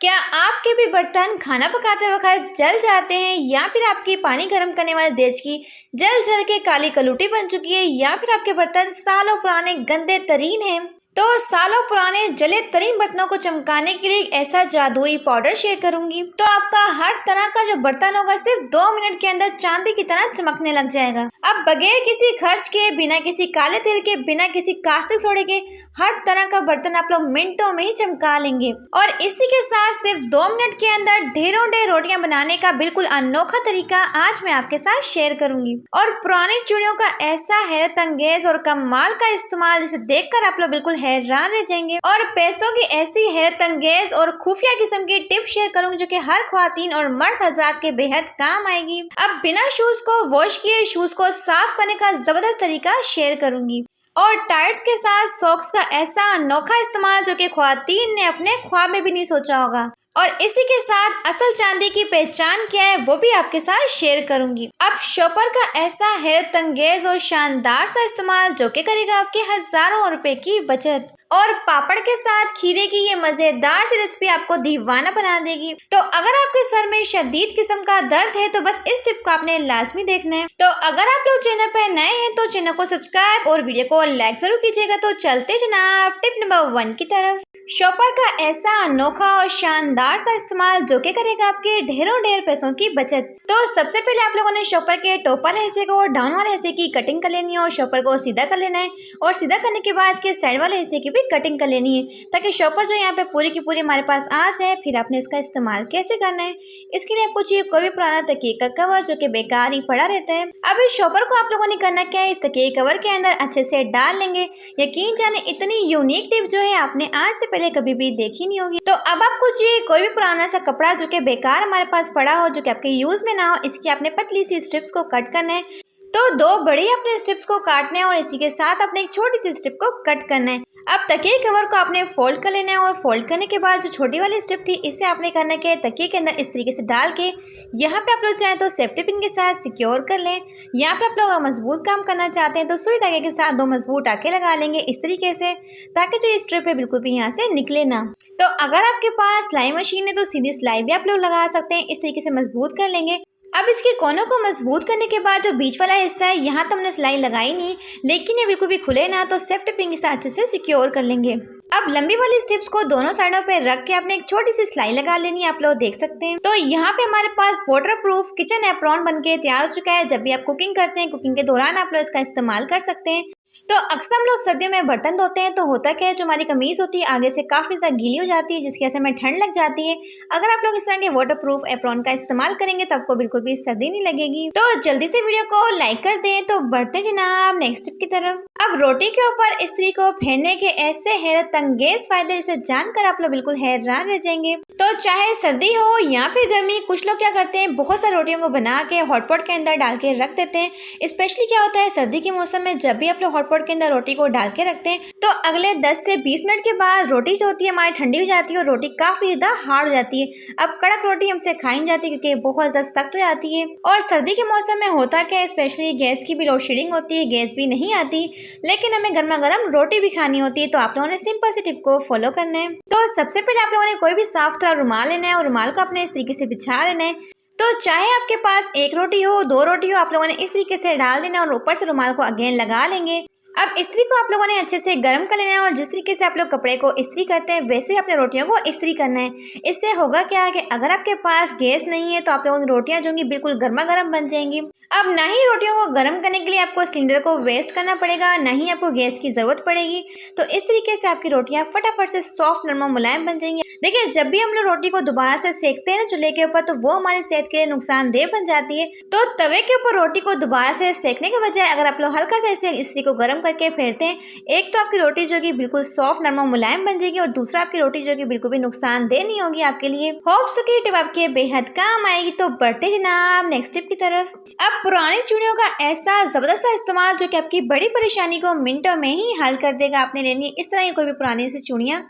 क्या आपके भी बर्तन खाना पकाते वक्त जल जाते हैं या फिर आपकी पानी गर्म करने वाले देश की जल जल के काली कलूटी बन चुकी है या फिर आपके बर्तन सालों पुराने गंदे तरीन हैं? तो सालों पुराने जले तरीन बर्तनों को चमकाने के लिए एक ऐसा जादुई पाउडर शेयर करूंगी तो आपका हर तरह का जो बर्तन होगा सिर्फ 2 मिनट के अंदर चांदी की तरह चमकने लग जाएगा। अब बगैर किसी खर्च के, बिना किसी काले तेल के, बिना किसी कास्टिक सोडे के हर तरह का बर्तन आप लोग मिनटों में ही चमका लेंगे। और इसी के साथ सिर्फ 2 मिनट के अंदर ढेरों ढेर रोटियां बनाने का बिल्कुल अनोखा तरीका आज मैं आपके साथ शेयर करूंगी। और पुरानी चूड़ियों का ऐसा हैरत अंगेज और कमाल का इस्तेमाल जिसे देखकर आप लोग बिल्कुल हैरान रह जाएंगे। और पैसों की ऐसी हैरत अंगेज और खुफिया किस्म की टिप शेयर करूंगी जो कि हर ख्वातीन और मर्द हजरात के बेहद काम आएगी। अब बिना शूज को वॉश किए शूज को साफ करने का जबरदस्त तरीका शेयर करूंगी। और टाइट्स के साथ सॉक्स का ऐसा अनोखा इस्तेमाल जो कि ख्वातीन ने अपने ख्वाब में भी नहीं सोचा होगा। और इसी के साथ असल चांदी की पहचान क्या है वो भी आपके साथ शेयर करूंगी। अब शॉपर का ऐसा हैरत अंगेज और शानदार सा इस्तेमाल जो कि करेगा आपके हजारों रुपए की बचत। और पापड़ के साथ खीरे की ये मजेदार सी रेसिपी आपको दीवाना बना देगी। तो अगर आपके सर में शदीद किस्म का दर्द है तो बस इस टिप को आपने लाजमी देखना है। तो अगर आप लोग चैनल पर नए हैं तो चैनल को सब्सक्राइब और वीडियो को लाइक जरूर कीजिएगा। तो चलते जनाब टिप नंबर 1 की तरफ। शॉपर का ऐसा अनोखा और शानदार सा इस्तेमाल जो कि करेगा आपके ढेरों ढेर पैसों की बचत। तो सबसे पहले आप लोगों ने शॉपर के टॉप वाले हिस्से को और डाउन वाले हिस्से की कटिंग कर लेनी है और शॉपर को सीधा कर लेना है। और सीधा करने के बाद इसके साइड वाले हिस्से की भी कटिंग कर लेनी है ताकि शॉपर जो यहाँ पे पूरी की पूरी हमारे पास आ जाए। फिर आपने इसका इस्तेमाल कैसे करना है, इसके लिए आपको चाहिए कोई भी पुराना तकिए का कवर जो कि बेकार ही पड़ा रहता है। अब इस शॉपर को आप लोगों ने करना क्या है, इस तकिए कवर के अंदर अच्छे से डाल लेंगे। यकीन जाने इतनी यूनिक टिप जो है आपने आज से पहले कभी भी देखी नहीं होगी। तो अब आपको चाहिए कोई भी पुराना सा कपड़ा जो कि बेकार हमारे पास पड़ा हो, जो कि आपके यूज में ना हो, इसकी आपने पतली सी स्ट्रिप्स को कट करना है। तो 2 बड़ी अपने स्ट्रिप्स को काटने हैं और इसी के साथ अपने एक छोटी सी स्ट्रिप को कट करना है। अब तकिए कवर को आपने फोल्ड कर लेना है और फोल्ड करने के बाद जो छोटी वाली स्ट्रिप थी इसे आपने करना है तकिए के अंदर इस तरीके से डाल के यहाँ पे आप लोग चाहें तो सेफ्टी पिन के साथ सिक्योर कर लें। यहाँ पे आप लोग मजबूत काम करना चाहते हैं तो सुई धागे के साथ 2 मजबूत टाके लगा लेंगे इस तरीके से, ताकि जो स्ट्रिप है बिल्कुल भी यहाँ से निकले ना। तो अगर आपके पास सिलाई मशीन है तो सीधी सिलाई भी आप लोग लगा सकते हैं। इस तरीके से मजबूत कर लेंगे। अब इसके कोनों को मजबूत करने के बाद जो बीच वाला हिस्सा है यहाँ तो हमने सिलाई लगाई नहीं, लेकिन ये बिल्कुल भी खुले ना, तो सेफ्टी पिन के साथ अच्छे से सिक्योर कर लेंगे। अब लंबी वाली स्ट्रिप्स को दोनों साइडों पे रख के आपने एक छोटी सी सिलाई लगा लेनी है, आप लोग देख सकते हैं। तो यहाँ पे हमारे पास वाटरप्रूफ किचन एप्रॉन बनके तैयार हो चुका है। जब भी आप कुकिंग करते हैं, कुकिंग के दौरान आप लोग इसका इस्तेमाल कर सकते हैं। तो अक्सर हम लोग सर्दियों में बर्तन धोते हैं तो होता क्या है, जो हमारी कमीज होती है आगे से काफी ज्यादा गीली हो जाती है, जिसकी वजह से हमें ठंड लग जाती है। अगर आप लोग इस तरह के वाटरप्रूफ एप्रॉन का इस्तेमाल करेंगे तो आपको बिल्कुल भी सर्दी नहीं लगेगी। तो जल्दी से वीडियो को लाइक कर दें। तो बढ़ते जनाब नेक्स्ट टिप की तरफ। अब रोटी के ऊपर इस्त्री को फेरने के ऐसे हैरत अंगेज फायदे जिसे जानकर आप लोग बिल्कुल हैरान रह जाएंगे। तो चाहे सर्दी हो या फिर गर्मी, कुछ लोग क्या करते हैं, बहुत सारी रोटियों को बना के हॉटपॉट के अंदर डाल के रख देते हैं। स्पेशली क्या होता है सर्दी के मौसम में, जब भी आप लोग हॉटपॉट के अंदर रोटी को डाल के रखते हैं तो अगले 10 से 20 मिनट के बाद रोटी जो होती है हमारी ठंडी हो जाती है और रोटी काफी ज्यादा हार्ड हो जाती है। अब कड़क रोटी हमसे खाई नहीं जाती क्योंकि बहुत ज्यादा सख्त हो जाती है। और सर्दी के मौसम में होता क्या है, स्पेशली गैस की भी लोड शेडिंग होती है, गैस भी नहीं आती, लेकिन हमें गर्मा गर्म रोटी भी खानी होती है। तो आप लोगों ने सिंपल सी टिप को फॉलो करना है। तो सबसे पहले आप लोगों ने कोई भी साफ सुथरा रुमाल लेना है और रुमाल को अपने इस तरीके से बिछा लेना है। तो चाहे आपके पास 1 रोटी हो, 2 रोटी हो, आप लोगों ने इस तरीके से डाल देना और ऊपर से रुमाल को अगेन लगा लेंगे। अब इस्त्री को आप लोगों ने अच्छे से गर्म कर लेना है और जिस तरीके से आप लोग कपड़े को इस्त्री करते हैं वैसे ही अपने रोटियों को इस्त्री करना है। इससे होगा क्या है कि अगर आपके पास गैस नहीं है तो आप लोगों की रोटियां जो होंगी बिल्कुल गर्मा गर्म बन जाएंगी। अब ना ही रोटियों को गर्म करने के लिए आपको सिलेंडर को वेस्ट करना पड़ेगा, ना ही आपको गैस की जरूरत पड़ेगी। तो इस तरीके से आपकी रोटियां फटाफट से सॉफ्ट नरम और मुलायम बन जाएंगी। देखिए, जब भी हम लोग रोटी को दोबारा से सेकते हैं ना चूल्हे के ऊपर, तो वो हमारी सेहत के लिए नुकसानदेह बन जाती है। तो तवे के ऊपर रोटी को दोबारा से सेकने के बजाय अगर आप लोग हल्का सा इसे इस्त्री को गर्म करके फेरते हैं, एक तो आपकी रोटी जो कि बिल्कुल सॉफ्ट नरम और मुलायम बन जाएगी और दूसरा आपकी रोटी जो कि बिल्कुल भी नुकसानदेह नहीं होगी आपके लिए। होप सो की टिप आपके बेहद काम आएगी। तो बढ़ते जनाब नेक्स्ट टिप की तरफ। अब पुरानी चूड़ियों का ऐसा जबरदस्त इस्तेमाल जो कि आपकी बड़ी परेशानी को मिनटों में ही हल कर देगा। आपने लेनी है इस तरह की कोई भी पुरानी सी चूड़ियाँ,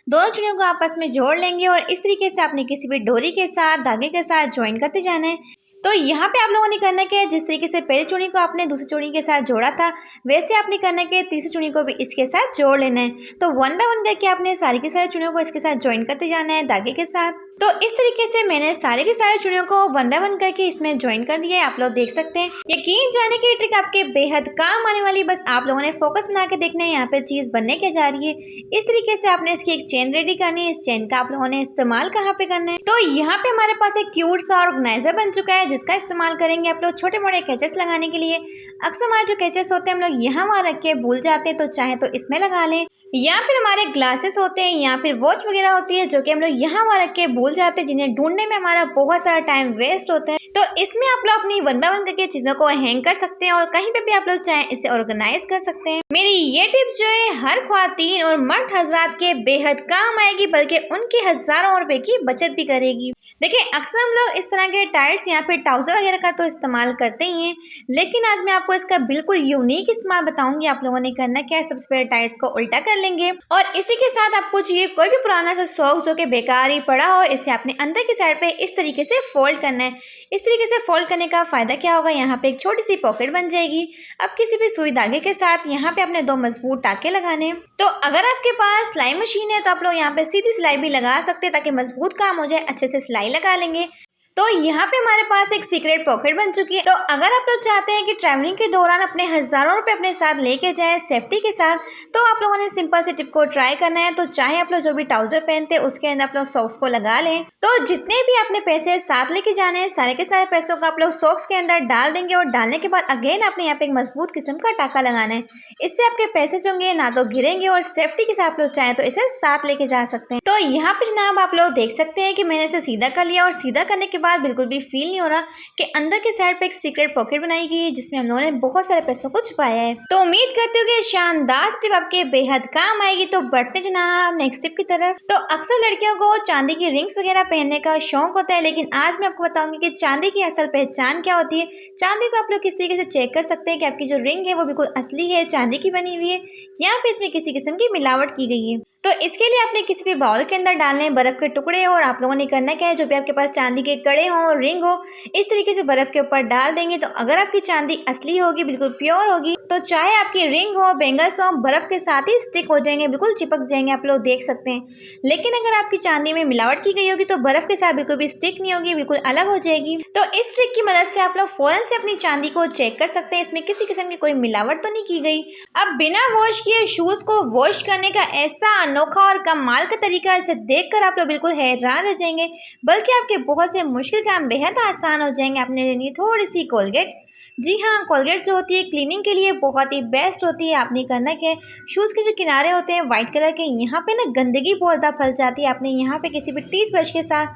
दोनों चूड़ियों को आपस में जोड़ लेंगे और इस तरीके से आपने किसी भी डोरी के साथ, धागे के साथ ज्वाइन करते जाना है। तो यहाँ पे आप लोगों ने करना क्या है, जिस तरीके से पहली चूड़ी को आपने दूसरी चूड़ी के साथ जोड़ा था, वैसे आपने करना क्या है तीसरी चूड़ी को भी इसके साथ जोड़ लेना है। तो 1 बाय 1 करके आपने सारी की सारी चूड़ियों को इसके साथ ज्वाइन करते जाना है धागे के साथ। तो इस तरीके से मैंने सारे के सारे चूड़ियों को वन बाय वन करके इसमें ज्वाइन कर दिया है। आप लोग देख सकते हैं यकीन जाने की ट्रिक आपके बेहद काम आने वाली। बस आप लोगों ने फोकस बना के देखना है यहाँ पे चीज बनने के जा रही है। इस तरीके से आपने इसकी एक चेन रेडी करनी है। इस चेन का आप लोगों ने इस्तेमाल कहाँ पे करना है, तो यहाँ पे हमारे पास एक क्यूट सा ऑर्गेनाइजर बन चुका है जिसका इस्तेमाल करेंगे आप लोग छोटे मोटे कैचेस लगाने के लिए। अक्सर हमारे जो कैचेस होते हैं हम लोग यहाँ वहाँ रख के भूल जाते हैं, तो चाहे तो इसमें लगा लें, या फिर हमारे ग्लासेस होते हैं या फिर वॉच वगैरह होती है जो कि हम लोग यहाँ वहाँ रख के भूल जाते हैं, जिन्हें ढूंढने में हमारा बहुत सारा टाइम वेस्ट होता है। तो इसमें आप लोग अपनी वन बाय वन करके चीजों को हैंग कर सकते हैं और कहीं पे भी आप लोग चाहें इसे ऑर्गेनाइज कर सकते हैं। मेरी ये टिप्स जो है हर ख्वातीन और मर्द हजरात के बेहद काम आएगी, बल्कि उनकी हजारों रुपए की बचत भी करेगी। देखिए अक्सर हम लोग इस तरह के टायर्स या फिर ट्राउजर वगैरह का तो इस्तेमाल करते ही हैं, लेकिन आज मैं आपको इसका बिल्कुल यूनिक इस्तेमाल बताऊंगी। आप लोगों ने करना क्या है, सबसे पहले टायर्स को उल्टा कर लेंगे और इसी के साथ आपको चाहिए कोई भी पुराना सा सॉक्स जो कि बेकार ही पड़ा हो, इसे अपने अंदर की साइड पे इस तरीके से फोल्ड करना है। इस तरीके से फोल्ड करने का फायदा क्या होगा, यहाँ पे एक छोटी सी पॉकेट बन जाएगी। अब किसी भी सुई धागे के साथ यहाँ पे अपने 2 मजबूत टाके लगाने हैं। तो अगर आपके पास सिलाई मशीन है तो आप लोग यहाँ पे सीधी सिलाई भी लगा सकते हैं ताकि मजबूत काम हो जाए। अच्छे से सिलाई लगा लेंगे। तो यहाँ पे हमारे पास एक सीक्रेट पॉकेट बन चुकी है। तो अगर आप लोग चाहते हैं कि ट्रैवलिंग के दौरान अपने हजारों रुपए अपने साथ लेके जाएं सेफ्टी के साथ, तो आप लोगों ने सिंपल से टिप को ट्राई करना है। तो चाहे आप लोग जो भी ट्राउजर पहनते हैं उसके अंदर आप लोग सॉक्स को लगा लें। तो जितने भी आपने पैसे साथ लेके जाने हैं सारे के सारे पैसों को आप लोग सॉक्स के अंदर डाल देंगे और डालने के बाद अगेन आपने यहाँ पे एक मजबूत किस्म का टाका लगाना है। इससे आपके पैसे जो होंगे ना तो गिरेंगे और सेफ्टी के साथ आप लोग चाहें तो इसे साथ लेके जा सकते हैं। तो यहाँ पे जनाब आप लोग देख सकते हैं कि मैंने इसे सीधा कर लिया और सीधा करने के बाद बिल्कुल भी फील नहीं हो रहा कि अंदर के साइड पे एक सीक्रेट पॉकेट बनाई गई है जिसमें हम लोगों ने बहुत सारे पैसों को छुपाया है। तो उम्मीद करती हूँ कि शानदार टिप आपके बेहद काम आएगी। तो बढ़ते जनाब नेक्स्ट टिप की तरफ। तो अक्सर लड़कियों को चांदी की रिंग्स वगैरह पहनने का शौक होता है, लेकिन आज मैं आपको बताऊंगी कि चांदी की असल पहचान क्या होती है। चांदी को आप लोग किस तरीके से चेक कर सकते हैं कि आपकी जो रिंग है वो बिल्कुल असली है, चांदी की बनी हुई है, या फिर इसमें किसी किस्म की मिलावट की गई है। तो इसके लिए आपने किसी भी बाउल के अंदर डालने हैं बर्फ के टुकड़े और आप लोगों ने करना क्या है, जो भी आपके पास चांदी के कड़े हों और रिंग हो, इस तरीके से बर्फ के ऊपर डाल देंगे। तो अगर आपकी चांदी असली होगी, बिल्कुल प्योर होगी, तो चाहे आपकी रिंग हो, बैंगल्स हो, बर्फ के साथ ही स्टिक हो जाएंगे, बिल्कुल चिपक जाएंगे, आप लोग देख सकते हैं। लेकिन अगर आपकी चांदी में मिलावट की गई होगी तो बर्फ के साथ बिल्कुल भी स्टिक नहीं होगी, बिल्कुल अलग हो जाएगी। तो इस ट्रिक की मदद से आप लोग फौरन से अपनी चांदी को चेक कर सकते हैं इसमें किसी किस्म की कोई मिलावट तो नहीं की गई। अब बिना वॉश किए शूज को वॉश करने का ऐसा अनोखा और कमाल का तरीका, इसे देखकर आप लोग बिल्कुल हैरान रह जाएंगे, बल्कि आपके बहुत से मुश्किल काम बेहद आसान हो जाएंगे। आपने लेनी थोड़ी सी कोलगेट। जी हाँ, कोलगेट जो होती है क्लीनिंग के लिए बहुत ही बेस्ट होती है। आपने करना क्या है, शूज़ के जो किनारे होते हैं व्हाइट कलर के, यहाँ पे ना गंदगी बहुत ज़्यादा फंस जाती है। आपने यहाँ पे किसी भी टीथ ब्रश के साथ,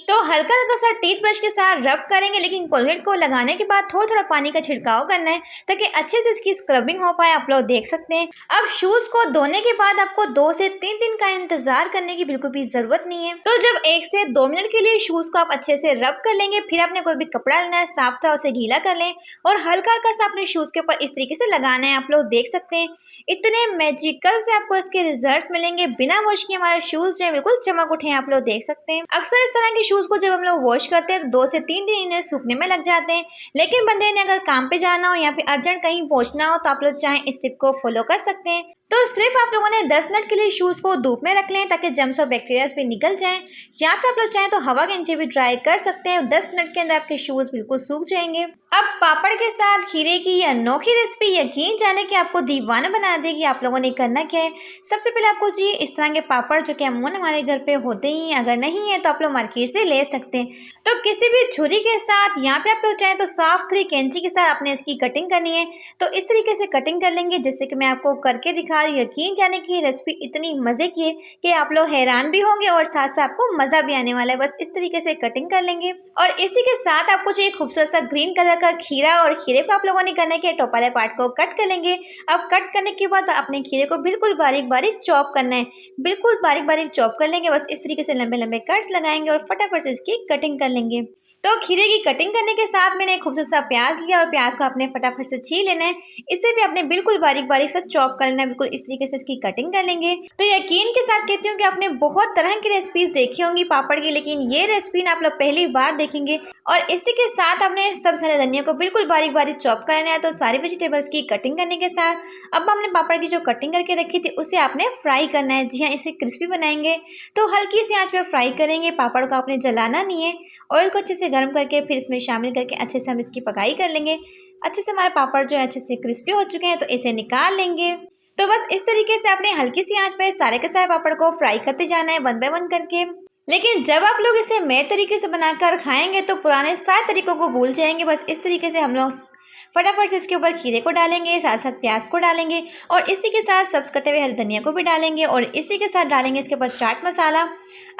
तो हल्का हल्का सा टीथ ब्रश के साथ रब करेंगे, लेकिन कोलगेट को लगाने के बाद थोड़ा थोड़ा पानी का छिड़काव करना है ताकि अच्छे से इसकी स्क्रबिंग हो पाए। आप लोग देख सकते हैं। अब शूज़ को धोने के बाद आपको 2 से 3 दिन का इंतजार करने की बिल्कुल भी जरूरत नहीं है। तो जब 1 से 2 मिनट के लिए शूज़ को आप अच्छे से रब कर लेंगे, फिर आपने कोई भी कपड़ा लेना है, साफ था उसे गीला कर लें और हल्का हल्का सा अपने शूज़ के ऊपर इस तरीके से लगाना है। आप लोग देख सकते हैं इतने मैजिकल से आपको इसके रिजल्ट्स मिलेंगे। बिना वॉश किए हमारे शूज़ जो है बिल्कुल चमक उठे हैं। आप लोग देख सकते हैं अक्सर इस तरह के शूज़ को जब हम लोग वॉश करते हैं तो 2 से 3 दिन इन्हें सूखने में लग जाते हैं, लेकिन बंदे ने अगर काम पे जाना हो या फिर अर्जेंट कहीं पहुंचना हो तो आप लोग चाहें इस टिप को फॉलो कर सकते हैं। तो सिर्फ आप लोगों ने 10 मिनट के लिए शूज़ को धूप में रख लें ताकि जर्म्स और बैक्टीरियाज भी निकल जाएं, या फिर आप लोग चाहें तो हवा के नीचे भी ट्राई कर सकते हैं। 10 मिनट के अंदर आपके शूज़ बिल्कुल सूख जाएंगे। अब पापड़ के साथ खीरे की ये अनोखी रेसिपी यकीन जाने कि आपको दीवाना बना देगी। आप लोगों ने करना क्या है, सबसे पहले आपको चाहिए इस तरह के पापड़ जो कि अमूमन हमारे घर पे होते ही हैं, अगर नहीं है तो आप लोग मार्केट से ले सकते हैं। तो किसी भी छुरी के साथ या फिर आप लोग चाहें तो साफ थोड़ी कैंची के साथ आपने इसकी कटिंग करनी है। तो इस तरीके से कटिंग कर लेंगे जैसे कि मैं आपको करके दिखा रही हूँ। यकीन जाने की रेसिपी इतनी मज़े की है कि आप लोग हैरान भी होंगे और साथ साथ आपको मज़ा भी आने वाला है। बस इस तरीके से कटिंग कर लेंगे और इसी के साथ आपको चाहिए खूबसूरत सा ग्रीन कलर का खीरा, और खीरे को आप लोगों ने करना है कि टॉप वाले पार्ट को कट कर लेंगे। अब कट करने के बाद अपने खीरे को बिल्कुल बारीक बारीक चॉप करना है, बिल्कुल बारीक बारीक चॉप कर लेंगे। बस इस तरीके से लंबे लंबे कट्स लगाएंगे और फटाफट से इसकी कटिंग कर लेंगे। तो खीरे की कटिंग करने के साथ मैंने एक खूबसूरत सा प्याज लिया और प्याज को आपने फटाफट से छील लेना है। इसे भी आपने बिल्कुल बारीक बारीक से चॉप कर लेना है, बिल्कुल इस तरीके से इसकी कटिंग कर लेंगे। तो यकीन के साथ कहती हूँ कि आपने बहुत तरह की रेसिपीज देखी होंगी पापड़ की, लेकिन ये रेसिपी ना आप लोग पहली बार देखेंगे। और इसी के साथ आपने सब सारे धनिया को बिल्कुल बारीक बारीक चॉप करना है। तो सारी वेजिटेबल्स की कटिंग करने के साथ अब हमने पापड़ की जो कटिंग करके रखी थी उसे आपने फ्राई करना है। जी हाँ, इसे क्रिस्पी बनाएंगे तो हल्की सी आंच पे फ्राई करेंगे। पापड़ को आपने जलाना नहीं है। ऑयल को अच्छे से गर्म करके फिर इसमें शामिल करके अच्छे से हम इसकी पकाई कर लेंगे। अच्छे से हमारे पापड़ जो है अच्छे से क्रिस्पी हो चुके हैं, तो इसे निकाल लेंगे। तो बस इस तरीके से आपने हल्की सी आंच पे सारे के सारे पापड़ को फ्राई करते जाना है, वन बाय वन करके। लेकिन जब आप लोग इसे नए तरीके से बनाकर खाएंगे तो पुराने सारे तरीकों को भूल जाएंगे। बस इस तरीके से हम लोग फटाफट से इसके ऊपर खीरे को डालेंगे, साथ साथ प्याज को डालेंगे और इसी के साथ सब्ज कटे हुए हरी धनिया को भी डालेंगे और इसी के साथ डालेंगे इसके ऊपर चाट मसाला।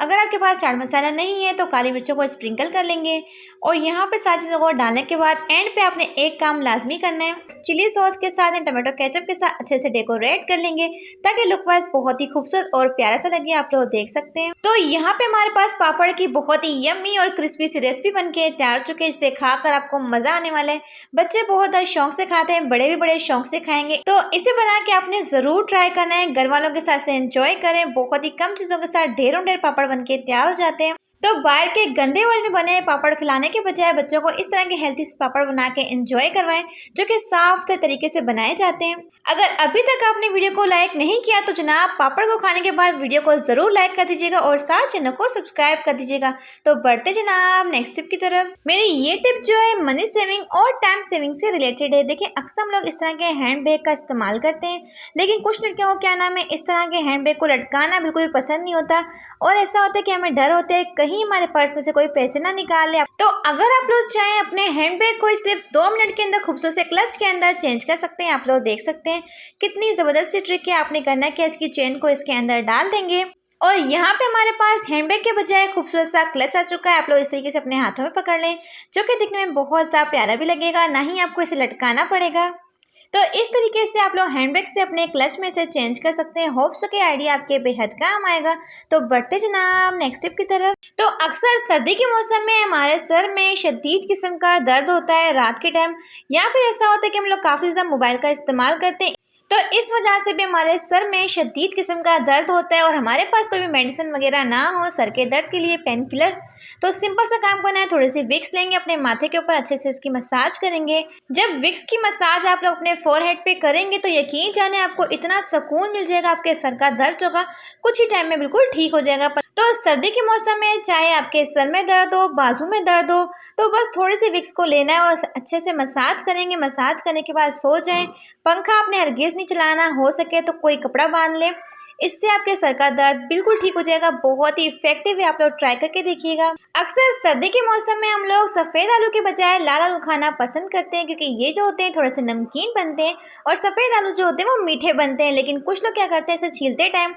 अगर आपके पास चाट मसाला नहीं है तो काली मिर्चों को स्प्रिंकल कर लेंगे। और यहाँ पे सारी चीज़ों को डालने के बाद एंड पे आपने एक काम लाजमी करना है, चिली सॉस के साथ एंड टमाटो केचप के साथ अच्छे से डेकोरेट कर लेंगे ताकि लुक वाइज बहुत ही खूबसूरत और प्यारा सा लगे। आप लोग देख सकते हैं। तो यहाँ पे हमारे पास पापड़ की बहुत ही यम्मी और क्रिस्पी सी रेसिपी बनके तैयार चुके हैं, जिसे खाकर आपको मजा आने वाला है। बच्चे बहुत शौक से खाते हैं, बड़े भी बड़े शौक से खाएंगे। तो इसे बना के आपने जरूर ट्राई करना है। घर वालों के साथ से एंजॉय करें। बहुत ही कम चीजों के साथ ढेरों ढेर पापड़ बनके तैयार हो जाते हैं। तो बाहर के गंदे ऑयल में बने पापड़ खिलाने के बजाय बच्चों को इस तरह के हेल्थी पापड़ बना के एंजॉय करवाएं, जो कि साफ सुथरे तरीके से बनाए जाते हैं। अगर अभी तक आपने वीडियो को लाइक नहीं किया तो जनाब पापड़ को खाने के बाद वीडियो को जरूर लाइक कर दीजिएगा और साथ चैनल को सब्सक्राइब कर दीजिएगा। तो बढ़ते जनाब नेक्स्ट टिप की तरफ। मेरी ये टिप जो है मनी सेविंग और टाइम सेविंग से रिलेटेड है। देखिए, अक्सर हम लोग इस तरह के हैंड बैग का इस्तेमाल करते हैं, लेकिन कुछ लड़कियों को क्या नाम है, इस तरह के हैंड बैग को लटकाना बिल्कुल भी पसंद नहीं होता। और ऐसा होता है कि हमें डर होता है कहीं हमारे पर्स में से कोई पैसे ना निकाल ले। तो अगर आप लोग चाहें अपने हैंड बैग को सिर्फ 2 मिनट के अंदर खूबसूरत से क्लच के अंदर चेंज कर सकते हैं। आप लोग देख सकते हैं कितनी जबरदस्त ट्रिक है। आपने करना क्या, इसकी चेन को इसके अंदर डाल देंगे और यहाँ पे हमारे पास हैंडबैग के बजाय खूबसूरत सा क्लच आ चुका है। आप लोग इस तरीके से अपने हाथों में पकड़ लें, जो कि दिखने में बहुत ज़्यादा प्यारा भी लगेगा, ना ही आपको इसे लटकाना पड़ेगा। तो इस तरीके से आप लोग हैंडबैग से अपने क्लच में से चेंज कर सकते हैं। होप्स के आइडिया आपके बेहद काम आएगा। तो बढ़ते जनाब नेक्स्ट टिप की तरफ। तो अक्सर सर्दी के मौसम में हमारे सर में शदीद किस्म का दर्द होता है रात के टाइम, या फिर ऐसा होता है कि हम लोग काफ़ी ज़्यादा मोबाइल का इस्तेमाल करते हैं। तो इस वजह से भी हमारे सर में शदीद किस्म का दर्द होता है और हमारे पास कोई भी मेडिसिन वगैरह ना हो सर के दर्द के लिए, पेन किलर, तो सिंपल सा काम करना है, थोड़ी सी विक्स लेंगे, अपने माथे के ऊपर अच्छे से इसकी मसाज करेंगे। जब विक्स की मसाज आप लोग अपने फोरहेड पे करेंगे तो यकीन जाने आपको इतना सुकून मिल जाएगा, आपके सर का दर्द होगा कुछ ही टाइम में बिल्कुल ठीक हो जाएगा। तो सर्दी के मौसम में चाहे आपके सर में दर्द हो, बाजू में दर्द हो, तो बस थोड़ी सी विक्स को लेना है और अच्छे से मसाज करेंगे। मसाज करने के बाद सो जाएं। पंखा आपने हरगिज़ नहीं चलाना, हो सके तो कोई कपड़ा बांध ले, इससे आपके सर का दर्द बिल्कुल ठीक हो जाएगा। बहुत ही इफेक्टिव है, आप लोग ट्राई करके देखिएगा। अक्सर सर्दी के मौसम में हम लोग सफ़ेद आलू के बजाय लाल आलू खाना पसंद करते हैं, क्योंकि ये जो होते हैं थोड़े से नमकीन बनते हैं और सफ़ेद आलू जो होते हैं वो मीठे बनते हैं। लेकिन कुछ लोग क्या करते हैं, इसे छीलते टाइम,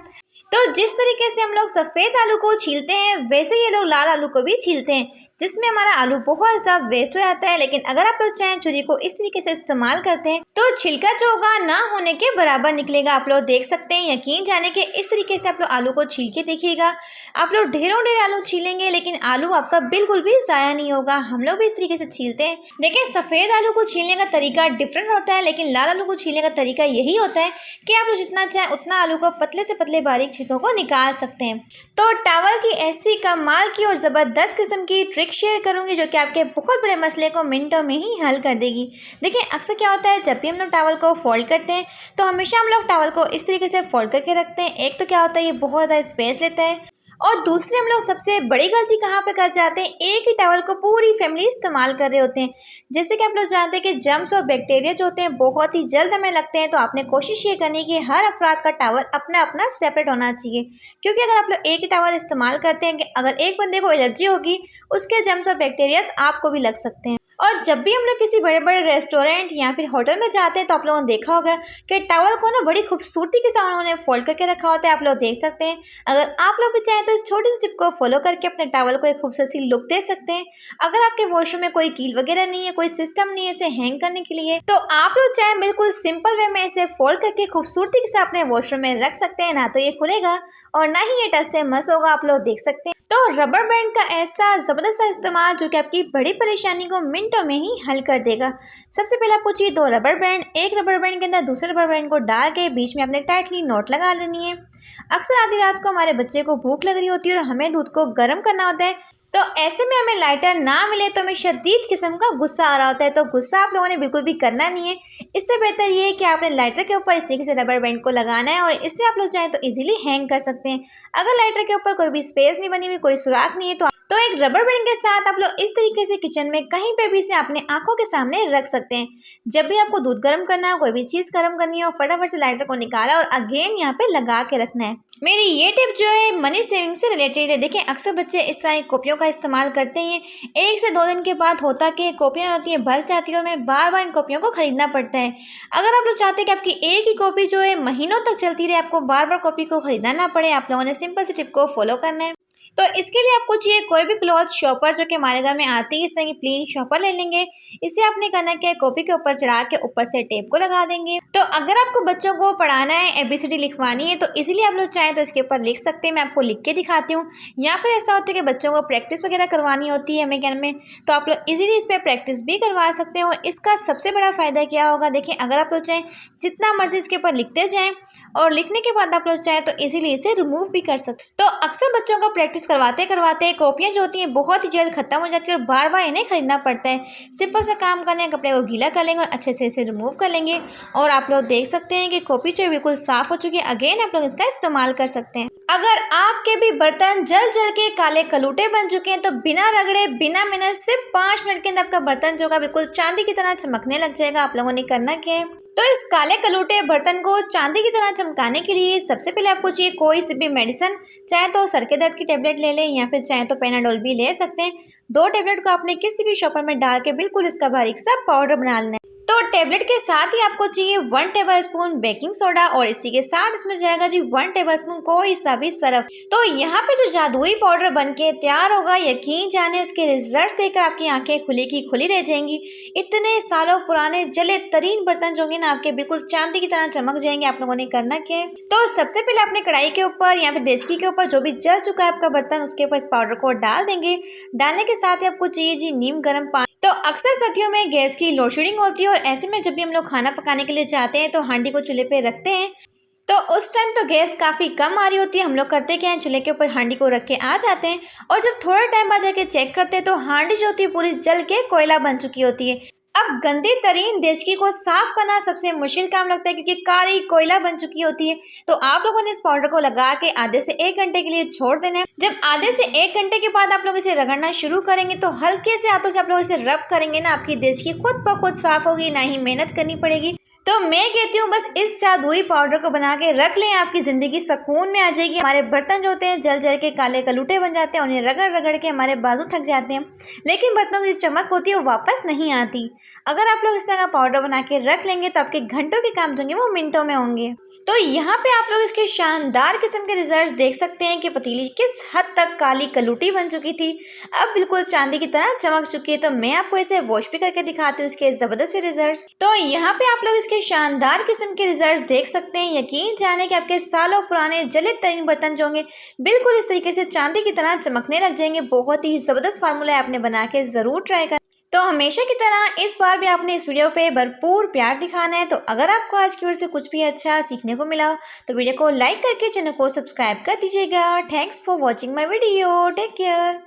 तो जिस तरीके से हम लोग सफ़ेद आलू को छीलते हैं वैसे ये लोग लाल आलू को भी छीलते हैं, जिसमें हमारा आलू बहुत ज़्यादा वेस्ट हो जाता है। लेकिन अगर आप लोग चाहें छुरी को इस तरीके से इस्तेमाल करते हैं तो छिलका जो होगा ना होने के बराबर निकलेगा। आप लोग देख सकते हैं, यकीन जाने के इस तरीके से आप लोग आलू को छील के देखिएगा। आप लोग ढेरों ढेर आलू छीलेंगे लेकिन आलू आपका बिल्कुल भी ज़ाया नहीं होगा। हम लोग भी इस तरीके से छीलते हैं। देखिए, सफ़ेद आलू को छीलने का तरीका डिफरेंट होता है, लेकिन लाल आलू को छीलने का तरीका यही होता है कि आप लोग जितना चाहें उतना आलू को पतले से पतले बारीक छिलकों को निकाल सकते हैं। तो टॉवल की ऐसी कमाल की और ज़बरदस्त किस्म की ट्रिक शेयर करूंगी जो कि आपके बहुत बड़े मसले को मिनटों में ही हल कर देगी। देखिए, अक्सर क्या होता है, जब भी हम लोग टॉवल को फोल्ड करते हैं तो हमेशा हम लोग टॉवल को इस तरीके से फोल्ड करके रखते हैं। एक तो क्या होता है, ये बहुत ज़्यादा स्पेस लेता है, और दूसरे हम लोग सबसे बड़ी गलती कहाँ पे कर जाते हैं, एक ही टॉवल को पूरी फैमिली इस्तेमाल कर रहे होते हैं। जैसे कि आप लोग जानते हैं कि जर्म्स और बैक्टीरिया जो होते हैं बहुत ही जल्द हमें लगते हैं। तो आपने कोशिश ये करनी कि हर अफराद का टॉवल अपना अपना सेपरेट होना चाहिए, क्योंकि अगर आप लोग एक ही टॉवल इस्तेमाल करते हैं कि अगर एक बंदे को एलर्जी होगी, उसके जर्म्स और बैक्टीरियाज आपको भी लग सकते हैं। और जब भी हम लोग किसी बड़े बड़े रेस्टोरेंट या फिर होटल में जाते हैं तो आप लोगों ने देखा होगा कि टॉवल को ना बड़ी खूबसूरती के साथ उन्होंने फोल्ड करके रखा होता है। आप लोग देख सकते हैं। अगर आप लोग भी चाहें तो छोटी सी टिप को फॉलो करके अपने टॉवल को एक खूबसूरत सी लुक दे सकते हैं। अगर आपके वॉशरूम में कोई कील वगैरह नहीं है, कोई सिस्टम नहीं है इसे हैंग करने के लिए, तो आप लोग चाहे बिल्कुल सिंपल वे में इसे फोल्ड करके खूबसूरती के साथ अपने वॉशरूम में रख सकते हैं। ना तो ये खुलेगा और ना ही ये टच से मस होगा। आप लोग देख सकते हैं। तो रबर बैंड का ऐसा ज़बरदस्त सा इस्तेमाल जो कि आपकी बड़ी परेशानी को मिनटों में ही हल कर देगा। सबसे पहले आपको चाहिए 2 रबर बैंड। एक रबर बैंड के अंदर दूसरे रबर बैंड को डाल के बीच में आपने टाइटली नॉट लगा लेनी है। अक्सर आधी रात को हमारे बच्चे को भूख लग रही होती है और हमें दूध को गर्म करना होता है, तो ऐसे में हमें लाइटर ना मिले तो हमें शदीद किस्म का गुस्सा आ रहा होता है। तो गुस्सा आप लोगों ने बिल्कुल भी करना नहीं है। इससे बेहतर ये है कि आपने लाइटर के ऊपर इस तरीके से रबर बैंड को लगाना है और इससे आप लोग चाहें तो इजीली हैंग कर सकते हैं। अगर लाइटर के ऊपर कोई भी स्पेस नहीं बनी हुई, कोई सुराख नहीं है, तो एक रबर बैंड के साथ आप लोग इस तरीके से किचन में कहीं पे भी इसे अपने आंखों के सामने रख सकते हैं। जब भी आपको दूध गर्म करना हो, कोई भी चीज़ गर्म करनी हो, फटाफट से लाइटर को निकाला और अगेन यहाँ पे लगा के रखना है। मेरी ये टिप जो है मनी सेविंग से रिलेटेड है। देखिए अक्सर बच्चे इस तरह की कॉपियों का इस्तेमाल करते हैं। 1 से 2 दिन के बाद होता कि कॉपियाँ होती हैं भर जाती है और हमें बार बार इन कॉपियों को खरीदना पड़ता है। अगर आप लोग चाहते हैं कि आपकी एक ही कॉपी जो है महीनों तक चलती रहे, आपको बार बार कॉपी को खरीदना ना पड़े, आप लोगों ने सिंपल से टिप को फॉलो करना है। तो इसके लिए आपको चाहिए कोई भी क्लॉथ शॉपर जो कि हमारे घर में आती है, इस तरह की प्लेन शॉपर ले लेंगे। इसे आपने करना क्या है, कॉपी के ऊपर चढ़ा के ऊपर से टेप को लगा देंगे। तो अगर आपको बच्चों को पढ़ाना है, ABCD लिखवानी है, तो इजीली आप लोग चाहें तो इसके ऊपर लिख सकते हैं। मैं आपको लिख के दिखाती हूँ। या फिर ऐसा होता है कि बच्चों को प्रैक्टिस वगैरह करवानी होती है हमें घर में, तो आप लोग इजीली इस पर प्रैक्टिस भी करवा सकते हैं। और इसका सबसे बड़ा फ़ायदा क्या होगा, देखिए अगर आप लोग चाहें जितना मर्जी इसके ऊपर लिखते जाएँ और लिखने के बाद आप लोग चाहें तो इजीली इसे रिमूव भी कर सकते। तो अक्सर बच्चों को प्रैक्टिस करवाते करवाते कॉपियाँ जो होती हैं बहुत ही जल्द खत्म हो जाती है और बार बार इन्हें खरीदना पड़ता है। सिंपल सा काम करना है, कपड़े को गीला कर लेंगे और अच्छे से इसे रिमूव कर लेंगे और आप लोग देख सकते हैं कि कॉपी जो बिल्कुल साफ हो चुकी है। अगेन आप लोग इसका इस्तेमाल कर सकते हैं। अगर आपके भी बर्तन जल जल के काले कलूटे बन चुके हैं तो बिना रगड़े बिना मेहनत सिर्फ 5 मिनट के अंदर आपका बर्तन जो बिल्कुल चांदी की तरह चमकने लग जाएगा। आप लोगों ने करना क्या है, तो इस काले कलूटे बर्तन को चांदी की तरह चमकाने के लिए सबसे पहले आपको चाहिए कोई सी भी मेडिसिन। चाहे तो सर के दर्द की टेबलेट ले लें या फिर चाहे तो पेनाडोल भी ले सकते हैं। 2 टेबलेट को आपने किसी भी शॉपर में डाल के बिल्कुल इसका बारीक सा पाउडर बना लेना है। तो टैबलेट के साथ ही आपको चाहिए 1 टेबलस्पून बेकिंग सोडा और इसी के साथ इसमें जाएगा जी 1 टेबलस्पून कोई सा भी सरफ। तो यहाँ पे जो जादुई पाउडर बनके तैयार होगा, यकीन जाने इसके रिजल्ट देखकर आपकी आंखें खुली की खुली रह जाएंगी। इतने सालों पुराने जले तरीन बर्तन जो होंगे ना आपके बिल्कुल चांदी की तरह चमक जाएंगे। आप लोगों ने करना क्या है, तो सबसे पहले आपने कढ़ाई के ऊपर या फिर देचकी के ऊपर जो भी जल चुका है आपका बर्तन, उसके ऊपर इस पाउडर को डाल देंगे। डालने के साथ ही आपको चाहिए जी नीम गर्म पानी। तो अक्सर सर्दियों में गैस की लोडशेडिंग होती है और ऐसे में जब भी हम लोग खाना पकाने के लिए जाते हैं तो हांडी को चूल्हे पे रखते हैं, तो उस टाइम तो गैस काफ़ी कम आ रही होती है। हम लोग करते क्या है, चूल्हे के ऊपर हांडी को रख के आ जाते हैं और जब थोड़ा टाइम बाद जाके चेक करते हैं तो हांडी जो होती है पूरी जल के कोयला बन चुकी होती है। अब गंदी तरीन देचकी को साफ करना सबसे मुश्किल काम लगता है क्योंकि काली कोयला बन चुकी होती है। तो आप लोगों ने इस पाउडर को लगा के आधे से 1 घंटे के लिए छोड़ देना है। जब आधे से 1 घंटे के बाद आप लोग इसे रगड़ना शुरू करेंगे तो हल्के से हाथों से आप लोग इसे रब करेंगे ना, आपकी देचकी खुद ब खुद साफ होगी, ना ही मेहनत करनी पड़ेगी। तो मैं कहती हूँ बस इस जादुई पाउडर को बना के रख लें, आपकी ज़िंदगी सुकून में आ जाएगी। हमारे बर्तन जो होते हैं जल जल के काले कलूटे बन जाते हैं, उन्हें रगड़ रगड़ के हमारे बाजू थक जाते हैं, लेकिन बर्तनों की जो चमक होती है वो वापस नहीं आती। अगर आप लोग इस तरह का पाउडर बना के रख लेंगे तो आपके घंटों के काम जो होंगे वो मिनटों में होंगे। तो यहाँ पे आप लोग इसके शानदार किस्म के रिजल्ट्स देख सकते हैं कि पतीली किस हद तक काली कलूटी बन चुकी थी, अब बिल्कुल चांदी की तरह चमक चुकी है। तो मैं आपको इसे वॉश भी करके दिखाती हूँ इसके ज़बरदस्त रिजल्ट्स। तो यहाँ पे आप लोग इसके शानदार किस्म के रिजल्ट्स देख सकते हैं। यकीन जाने कि आपके सालों पुराने जले तरीन बर्तन जो होंगे बिल्कुल इस तरीके से चांदी की तरह चमकने लग जाएंगे। बहुत ही ज़बरदस्त फार्मूला है, आपने बना के ज़रूर ट्राई कर। तो हमेशा की तरह इस बार भी आपने इस वीडियो पे भरपूर प्यार दिखाना है। तो अगर आपको आज की वीडियो से कुछ भी अच्छा सीखने को मिला हो तो वीडियो को लाइक करके चैनल को सब्सक्राइब कर दीजिएगा। Thanks for watching my video, take care.